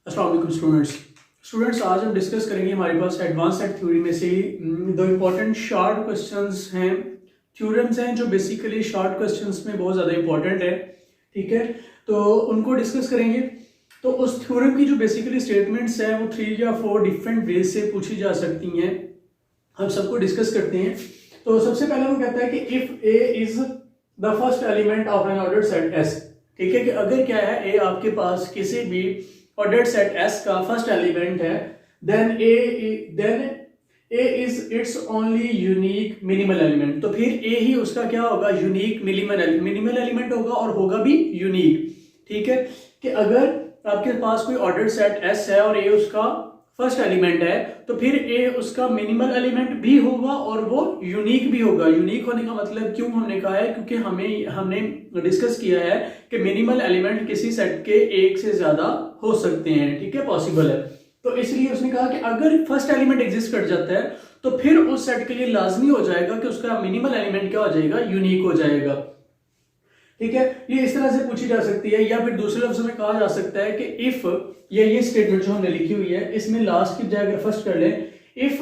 अस्सलाम वालेकुम स्टूडेंट्स आज हम डिस्कस करेंगे हमारे पास एडवांस सेट थ्योरी में से दो इम्पॉर्टेंट शॉर्ट क्वेश्चंस हैं, थ्योरम्स हैं जो बेसिकली शॉर्ट क्वेश्चंस में बहुत ज़्यादा इंपॉर्टेंट है। ठीक है, तो उनको डिस्कस करेंगे। तो उस थ्योरम की जो बेसिकली स्टेटमेंट्स हैं वो 3 या 4 डिफरेंट वेज से पूछी जा सकती हैं। हम सबको डिस्कस करते हैं। तो सबसे पहले वो कहता है कि if A is the first element of an ordered set S. ठीक है, कि अगर क्या है ए आपके पास किसी भी ऑर्डर्ड सेट S का फर्स्ट एलिमेंट है, then A is its only unique minimal element. तो फिर A ही उसका क्या होगा, यूनिक मिनिमल एलिमेंट होगा और होगा भी यूनिक। ठीक है, कि अगर आपके पास कोई ऑर्डर्ड सेट S है और A उसका फर्स्ट एलिमेंट है तो फिर A उसका मिनिमल एलिमेंट भी होगा और वो यूनिक भी होगा। यूनिक होने का मतलब क्यों हमने कहा है, क्योंकि हमने डिस्कस किया है कि मिनिमल एलिमेंट किसी सेट के एक से ज्यादा हो सकते हैं। ठीक है, पॉसिबल है। तो इसलिए उसने कहा कि अगर फर्स्ट एलिमेंट एग्जिस्ट कर जाता है तो फिर उस सेट के लिए लाजमी हो जाएगा कि उसका मिनिमल एलिमेंट क्या हो जाएगा, यूनिक हो जाएगा। ठीक है, ये इस तरह से पूछी जा सकती है। या फिर दूसरे लफ्ज़ों में कहा जा सकता है कि इफ ये स्टेटमेंट जो हमने लिखी हुई है इसमें लास्ट की बजाय अगर फर्स्ट कर लें, इफ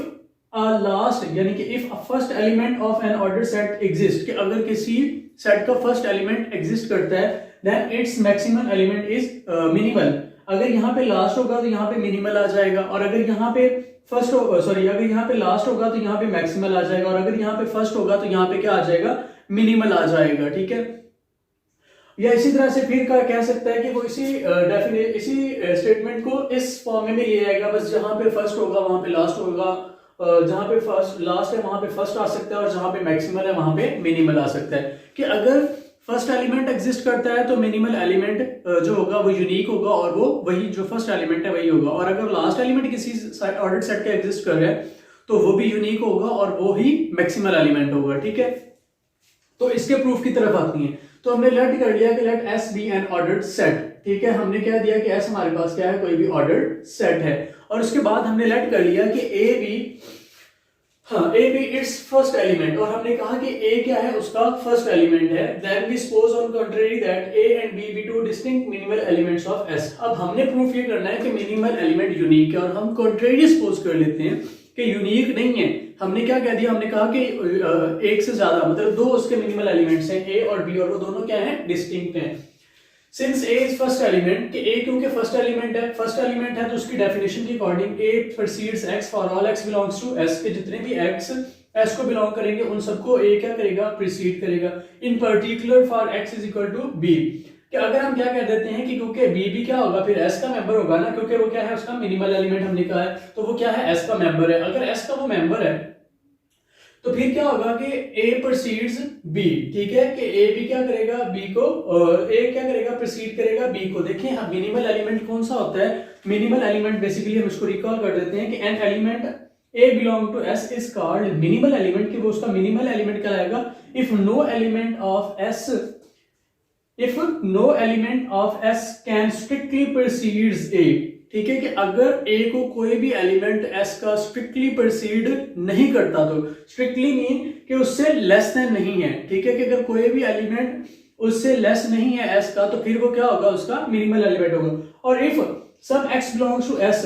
लास्ट यानी कि if first element of an order set exist, कि अगर किसी सेट का फर्स्ट एलिमेंट एग्जिस्ट करता है then its maximum element is minimal. अगर यहाँ पे लास्ट होगा तो यहाँ पे मिनिमल आ जाएगा, और अगर यहाँ पे अगर यहाँ पे लास्ट होगा तो यहाँ पे मैक्सिमल आ जाएगा, और अगर यहाँ पे फर्स्ट होगा तो यहाँ पे क्या आ जाएगा, मिनिमल आ जाएगा। ठीक है, या इसी तरह से फिर कह सकता है कि वो इसी स्टेटमेंट को इस फॉर्म में ले आएगा, बस जहां पे फर्स्ट होगा वहां पे लास्ट होगा, जहां पे फर्स्ट लास्ट है वहां पे फर्स्ट आ सकता है, और जहां पे मैक्सिमल है वहां पे मिनिमल आ सकता है। कि अगर फर्स्ट एलिमेंट एग्जिस्ट करता है तो मिनिमल एलिमेंट जो होगा वो यूनिक होगा और वो वही जो फर्स्ट एलिमेंट है वही होगा, और अगर लास्ट एलिमेंट किसी ऑर्डर्ड सेट का एग्जिस्ट कर रहा है तो वो भी यूनिक होगा और वो ही मैक्सिमल एलिमेंट होगा। ठीक है, तो इसके प्रूफ की तरफ आती है। तो हमने लेट कर लिया कि let S be an ordered set. ठीक है, हमने क्या दिया कि S हमारे पास क्या है, कोई भी ऑर्डर्ड सेट है, और उसके बाद हमने लेट कर लिया कि A be its first element, और हमने कहा कि A क्या है, उसका फर्स्ट एलिमेंट है। Then we suppose on contrary that A and B be two distinct minimal elements of S। अब हमने प्रूफ ये करना है कि मिनिमल एलिमेंट यूनिक है, और हम कंट्रारी सपोज कर लेते हैं कि यूनिक नहीं है। हमने क्या कह दिया, हमने कहा कि एक से ज्यादा मतलब दो उसके मिनिमल एलिमेंट्स हैं A और B, और वो दोनों क्या हैं, डिस्टिंक्ट हैं। Since A is first element, कि A क्योंकि फर्स्ट एलिमेंट है तो उसकी डेफिनेशन के according A precedes X for all X belongs to S, के जितने भी X S को बिलोंग करेंगे उन सबको A क्या करेगा, प्रीसीड करेगा। In particular for X is equal to B, कि अगर हम क्या कह देते हैं कि क्योंकि B भी क्या होगा, फिर S का मेंबर होगा ना, क्योंकि वो क्या है, उसका मिनिमल एलिमेंट हमने कहा है, तो वो क्या है, S का मेंबर है। अगर S का वो मेंबर है तो फिर क्या होगा कि A precedes B। ठीक है, कि A भी क्या करेगा, B को A क्या करेगा, प्रीसीड करेगा B को। देखें हम मिनिमल एलिमेंट कौन सा होता है, मिनिमल एलिमेंट बेसिकली हम इसको रिकॉल कर देते हैं कि an element A belong to S is called minimal element, कि वो उसका मिनिमल एलिमेंट कहलाएगा if no element of S can strictly precedes A। ठीक है, कि अगर A को कोई भी एलिमेंट S का स्ट्रिक्टली प्रीसीड नहीं करता, तो स्ट्रिक्टली मीन कि उससे लेस देन नहीं है। ठीक है, कि अगर कोई भी एलिमेंट उससे लेस नहीं है S का तो फिर वो क्या होगा, उसका मिनिमल एलिमेंट होगा। और इफ सब X belongs to S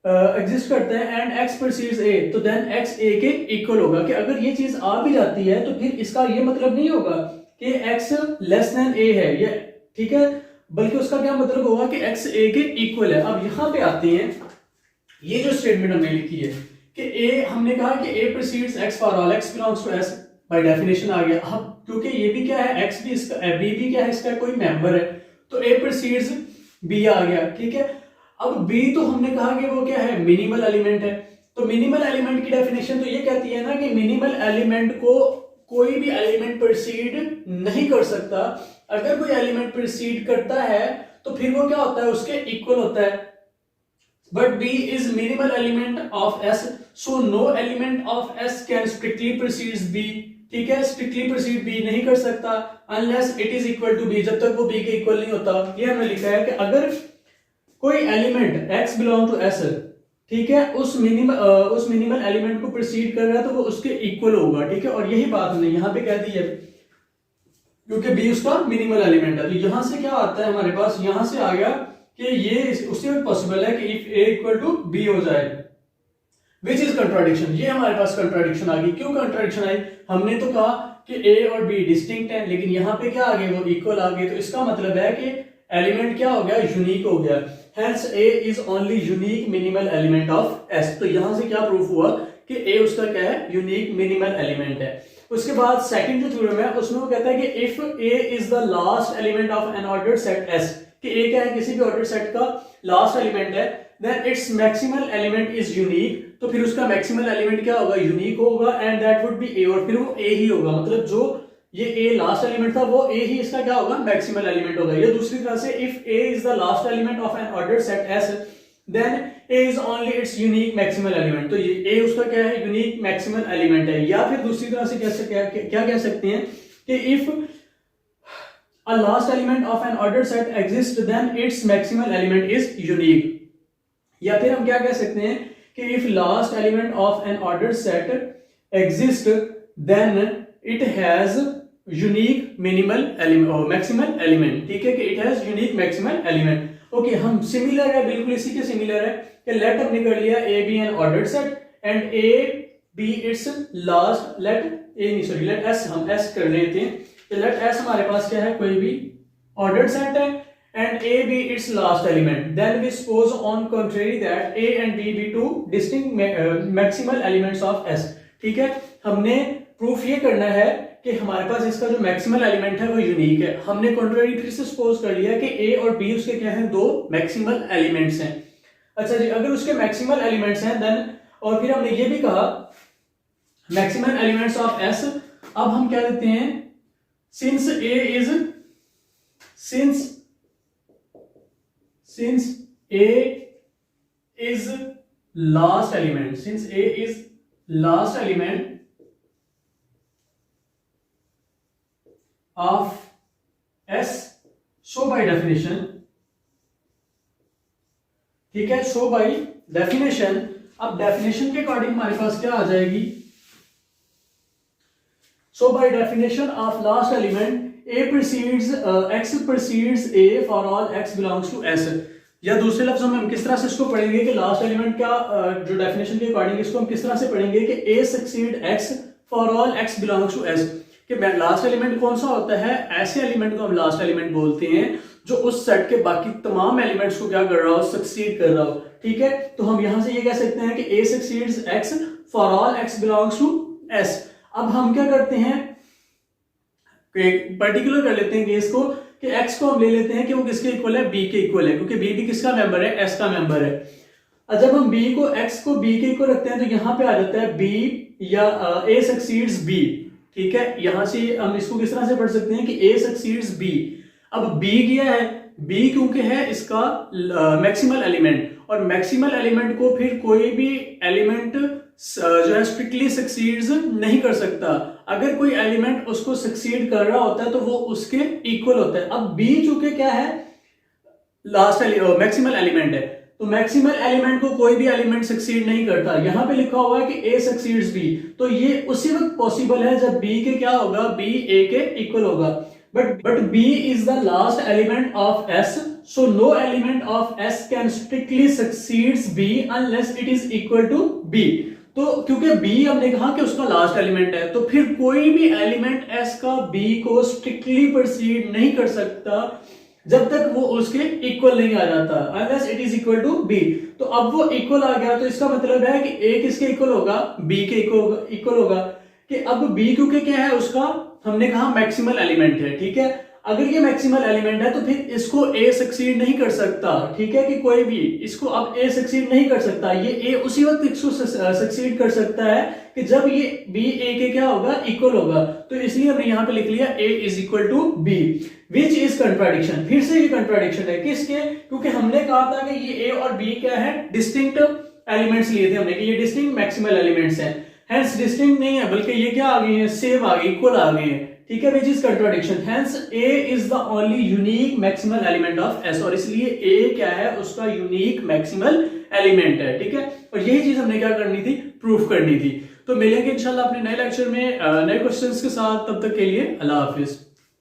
exist करते हैं एंड X precedes A, तो देन X A के इक्वल होगा। कि अगर ये चीज आ भी जाती है तो फिर इसका ये मतलब नहीं होगा कि X लेस देन A है ये, ठीक है, बल्कि उसका क्या मतलब होगा कि X A के इक्वल है। अब यहां पे आते हैं, ये जो स्टेटमेंट हमने लिखी है कि A, हमने कहा कि A precedes X for all X belongs to S, by definition आ गया। अब क्योंकि ये भी क्या है, X भी इसका, B भी क्या है, इसका कोई मेंबर है, तो A precedes B आ गया। ठीक है, अब B तो हमने कहा कि वो क्या है, मिनिमल एलिमेंट है। तो मिनिमल एलिमेंट की डेफिनेशन तो ये कहती है ना कि मिनिमल एलिमेंट को कोई भी एलिमेंट प्रीसीड नहीं कर सकता। अगर कोई एलिमेंट प्रीसीड करता है तो फिर वो क्या होता है, उसके इक्वल होता है। But B is minimal element of S, so no element of S can strictly precedes B। ठीक है, स्ट्रिक्टली प्रीसीड B नहीं कर सकता unless it is equal to B, जब तक वो B के इक्वल नहीं होता। ये हमने लिखा है कि अगर कोई element X belong to S, ठीक है, उस मिनिमल एलिमेंट को प्रीसीड कर रहा है तो वो उसके इक्वल होगा। ठीक है, और यही बात हमने यहाँ पे कह दी है क्योंकि B उसका मिनिमल एलिमेंट है। तो यहां से क्या आता है हमारे पास, यहां से आ गया कि ये उसी वक्त पॉसिबल है कि if A equal to B हो जाए, विच इज कंट्राडिक्शन। ये हमारे पास कंट्राडिक्शन आ गई। क्यों कंट्राडिक्शन आई? हमने तो कहा कि ए और बी डिस्टिंक्ट है, लेकिन यहाँ पे क्या आ गए, वो इक्वल आ गए। तो इसका मतलब है कि एलिमेंट क्या हो गया, यूनिक हो गया। Hence A is only unique minimal element of S. तो यहां से क्या प्रूफ हुआ कि ए उसका क्या है, यूनिक मिनिमल एलिमेंट है। उसके बाद सेकंड जो थ्योरम है उसमें वो कहता है कि if A is the last element of an ordered set S, कि ए क्या है, किसी भी ऑर्डर सेट का लास्ट एलिमेंट है, then its maximal element is unique. तो फिर उसका मैक्सिमल एलिमेंट क्या होगा, यूनिक होगा, and that would be A, और फिर वो ए ही होगा। मतलब जो ये ए लास्ट एलिमेंट था वो ए ही इसका क्या होगा, मैक्सिमल एलिमेंट होगा। या दूसरी तरह से if A is the last element of an ordered set S, then A is only its unique maximal element. तो ये ए उसका क्या है, यूनिक मैक्सिमल एलिमेंट है। या फिर दूसरी तरह से क्या कह सकते हैं कि if a last element of an ordered set exists then its maximal element is unique। या फिर हम क्या कह सकते हैं कि if last element of an ordered set exists then it has unique minimal element or maximal element। ठीक है, कि it has unique maximal element। Okay, हम सिमिलर है, बिल्कुल इसी के सिमिलर है कि लेट हमने कर लिया A be an ordered set and A be its last, let S, हम एस कर लेते हैं। लेट एस हमारे पास क्या है, कोई भी ऑर्डर्ड सेट है and A be its last element, then we suppose on contrary that A and B be two distinct maximal elements of S. ठीक है, हमने प्रूफ ये करना है कि हमारे पास इसका जो मैक्सिमल एलिमेंट है वो यूनिक है। हमने कंट्रेरी फिर से सपोज कर लिया कि ए और बी उसके क्या है, दो मैक्सिमल एलिमेंट्स हैं। अच्छा जी, अगर उसके मैक्सिमल एलिमेंट्स हैं देन, और फिर हमने ये भी कहा मैक्सिमल एलिमेंट्स ऑफ एस। अब हम क्या देते हैं, since A is last element, since A is last element of S, so by definition, ठीक है, so by definition, अब definition के अकॉर्डिंग हमारे पास क्या आ जाएगी, so by definition of last element a precedes x precedes a for all x belongs to S। या दूसरे लफ्जों में हम किस तरह से इसको पढ़ेंगे कि लास्ट एलिमेंट का जो डेफिनेशन के अकॉर्डिंग इसको हम किस तरह से पढ़ेंगे कि a succeed x for all x belongs to S, कि लास्ट एलिमेंट कौन सा होता है, ऐसे एलिमेंट को हम लास्ट एलिमेंट बोलते हैं जो उस सेट के बाकी तमाम एलिमेंट्स को क्या कर रहा हो, सक्सीड कर रहा हो। ठीक है, तो हम यहां से ये कह सकते हैं कि a succeeds x for all x belongs to S। अब हम क्या करते हैं, पर्टिकुलर कर लेते हैं केस को कि x को हम ले लेते हैं कि वो किसके इक्वल है, b के इक्वल है, क्योंकि b भी किसका मेंबर है, s का मेंबर है। जब हम x को b के इक्वल रखते हैं तो यहाँ पे आ जाता है b या a succeeds b। ठीक है, यहां से हम इसको किस तरह से पढ़ सकते हैं कि a succeeds b। अब b क्या है, b क्योंकि है इसका मैक्सिमल एलिमेंट, और मैक्सिमल एलिमेंट को फिर कोई भी एलिमेंट जो है स्ट्रिक्टली सक्सीड्स नहीं कर सकता। अगर कोई एलिमेंट उसको सक्सीड कर रहा होता है तो वो उसके इक्वल होता है। अब b चूंकि क्या है, लास्ट मैक्सिमल एलिमेंट है, तो मैक्सिमल एलिमेंट को कोई भी एलिमेंट सक्सीड नहीं करता। यहां पे लिखा हुआ है कि a सक्सीड्स b, तो ये उसी वक्त पॉसिबल है जब b के क्या होगा, b a के इक्वल होगा। But b is the last element of s, so no element of S can strictly succeeds B unless it is equal to B। तो क्योंकि B हमने कहा कि उसका लास्ट एलिमेंट है, तो फिर कोई भी एलिमेंट S का B को स्ट्रिक्टली परसीड नहीं कर सकता जब तक वो उसके इक्वल नहीं आ जाता, unless it is equal to B। तो अब वो इक्वल आ गया, तो इसका मतलब है कि A किसके इक्वल होगा, B के इक्वल होगा। कि अब B क्योंकि क्या है, उसका हमने कहा मैक्सिमल एलिमेंट है। ठीक है, अगर ये मैक्सिमल एलिमेंट है तो फिर इसको A सक्सीड नहीं कर सकता। ठीक है, कि कोई भी इसको अब A सक्सीड नहीं कर सकता, ये A उसी वक्त इसको सक्सीड कर सकता है कि जब ये B A के क्या होगा, इक्वल होगा। तो इसलिए हमने यहाँ पे लिख लिया A is equal to B, which is contradiction. फिर से ये कंट्राडिक्शन है, किसके, क्योंकि हमने कहा था कि ये A और B क्या है, डिस्टिंक्ट एलिमेंट्स लिए थे हमने कि ये डिस्टिंक्ट मैक्सिमल एलिमेंट्स हैं, हेंस डिस्टिंक्ट नहीं है बल्कि ये क्या आ गए हैं, सेम आ गए, इक्वल आ गए हैं। ठीक है, विच is contradiction, hence A is the only unique maximal element of S, और इसलिए A क्या है, उसका यूनिक मैक्सिमल एलिमेंट है। ठीक है, और यही चीज हमने क्या करनी थी, प्रूफ करनी थी। तो मिलेंगे इंशाल्लाह अपने नए लेक्चर में नए क्वेश्चंस के साथ, तब तक के लिए अल्लाह हाफिज।